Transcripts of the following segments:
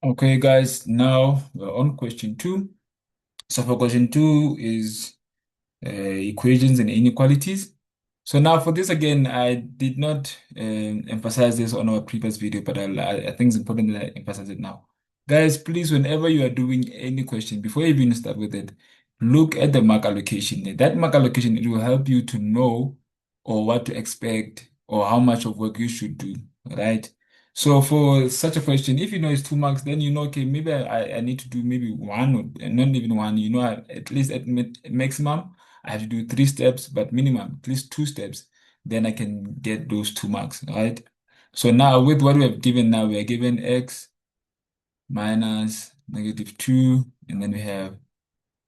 Okay, guys, now we're on question two. So for question two is equations and inequalities. So now for this again, I did not emphasize this on our previous video, but I think it's important that I emphasize it now. Guys, please, whenever you are doing any question, before you even start with it, look at the mark allocation. That mark allocation, it will help you to know or what to expect or how much of work you should do, right? So for such a question, if you know it's 2 marks, then you know, okay, maybe I need to do maybe one or not even one, at least at maximum. I have to do 3 steps, but minimum, at least 2 steps, then I can get those 2 marks, right? So now with what we have given now, we are given x minus -2, and then we have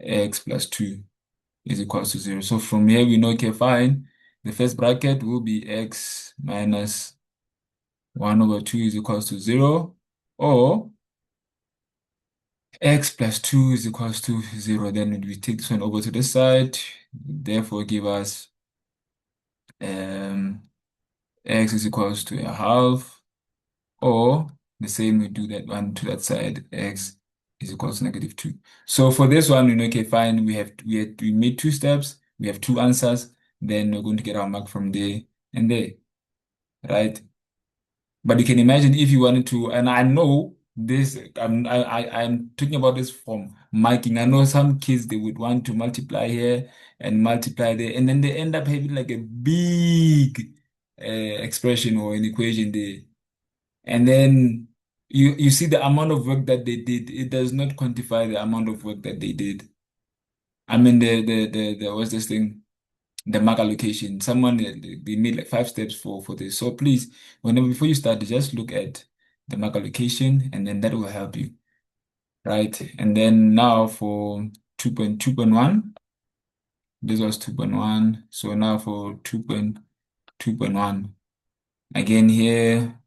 x plus 2 is equals to 0. So from here we know, okay, fine. The first bracket will be x minus 1 over 2 is equals to 0, or x plus 2 is equals to 0. Then we take this one over to the side, therefore give us um x is equals to a half, or the same we do that one to that side, x is equals to -2. So for this one, we know, okay, fine, we made 2 steps, we have 2 answers, then we're going to get our mark from there and there, right? But you can imagine if you wanted to, and I know this, I'm talking about this from marking. I know some kids, they would want to multiply here and multiply there, and then they end up having like a big expression or an equation there. And then you see the amount of work that they did. It does not quantify the amount of work that they did. I mean, the what's this thing? The mark allocation. Someone they made like 5 steps for this. So please, whenever before you start, just look at the mark allocation, and then that will help you, right? And then now for 2.2.1, this was 2.1. So now for 2.2.1, again here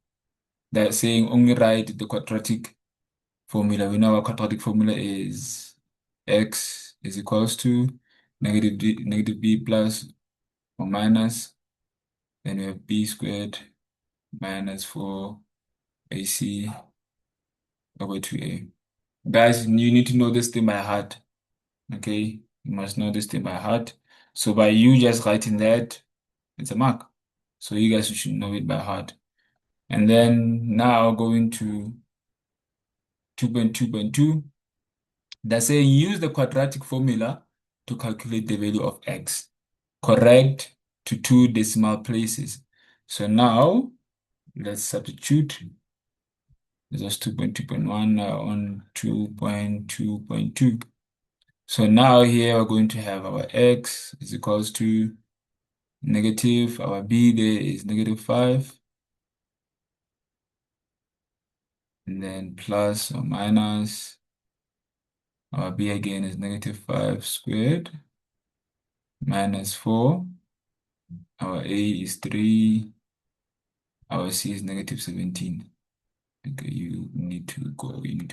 they're saying only write the quadratic formula. We know our quadratic formula is x is equals to negative b plus or minus, then we have b squared minus 4ac over 2a. Guys, you need to know this thing by heart, okay? You must know this thing by heart. So by you just writing that, it's a mark. So you guys should know it by heart. And then now going to 2.2.2, that's saying use the quadratic formula to calculate the value of x. Correct to 2 decimal places. So now let's substitute. This is 2.2.1 now on 2.2.2. So now here we're going to have our x is equals to negative, our b there is -5, and then plus or minus, our b again is -5 squared, minus 4, our a is 3, our c is -17. Okay, you need to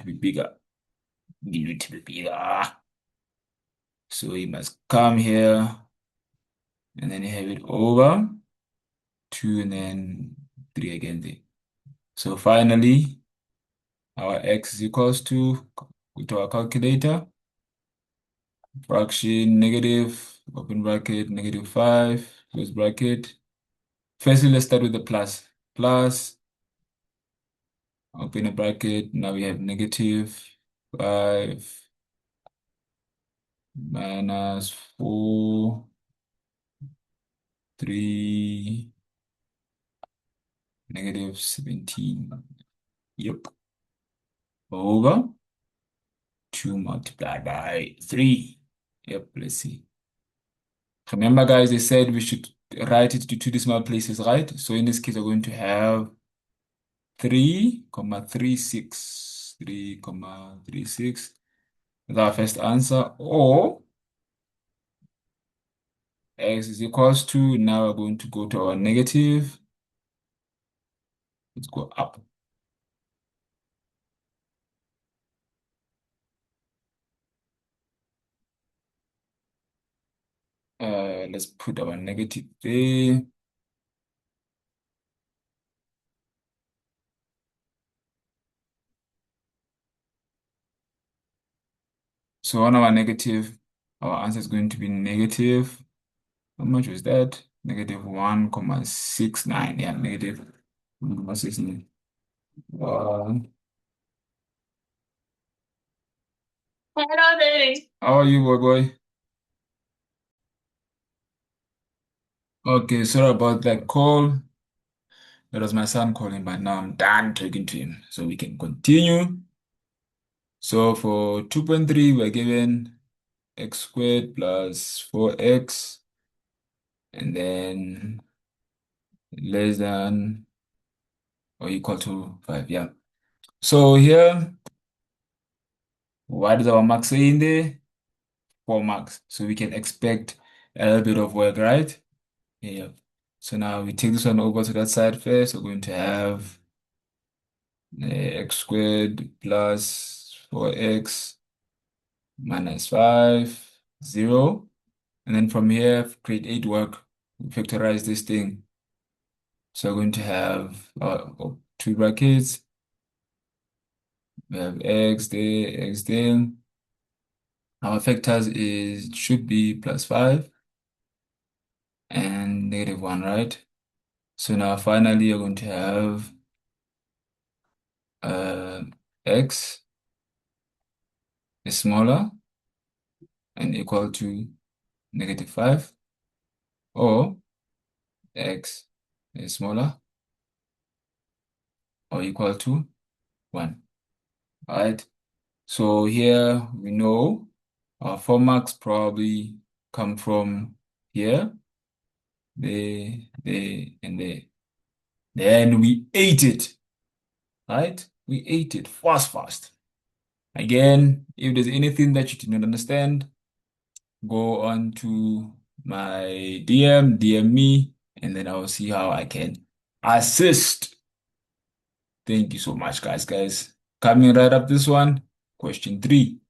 be bigger. You need to be bigger. So you must come here and then you have it over 2 and then 3 again there. So finally, our x is equals to, go to our calculator, fraction negative, open bracket, -5, close bracket. Firstly, let's start with the plus. Plus, open a bracket, now we have -5 minus 4, 3, -17. Yep. Over 2 multiplied by 3. Yep, let's see. Remember, guys, they said we should write it to 2 decimal places, right? So in this case, we're going to have 3,36. 3,36 is our first answer. Or x is equals to, now we're going to go to our negative. Let's go up. Let's put our negative there. So on our negative, our answer is going to be negative. How much was that? Negative 1,69. Yeah, negative 1,69. Hello there. How are you, boy? Okay, sorry about that call. That was my son calling, but now I'm done talking to him. So we can continue. So for 2.3, we're given x squared plus 4x, and then less than or equal to 5. Yeah. So here, what does our mark say in there? 4 marks. So we can expect a little bit of work, right? Yeah. So now we take this one over to that side first. We're going to have x squared plus 4x minus 5, 0. And then from here, create 8 work. We factorize this thing. So we're going to have 2 brackets. We have x there, x there. Our factors should be plus 5 and negative 1, right? So now finally you're going to have uh, x is smaller and equal to negative 5, or x is smaller or equal to 1. All right. So here we know our 4 marks probably come from here, there, and there. Then we ate it, right? We ate it fast. Again, if there's anything that you did not understand, go on to my DM me, and then I'll see how I can assist. Thank you so much, guys. Coming right up this one, question 3.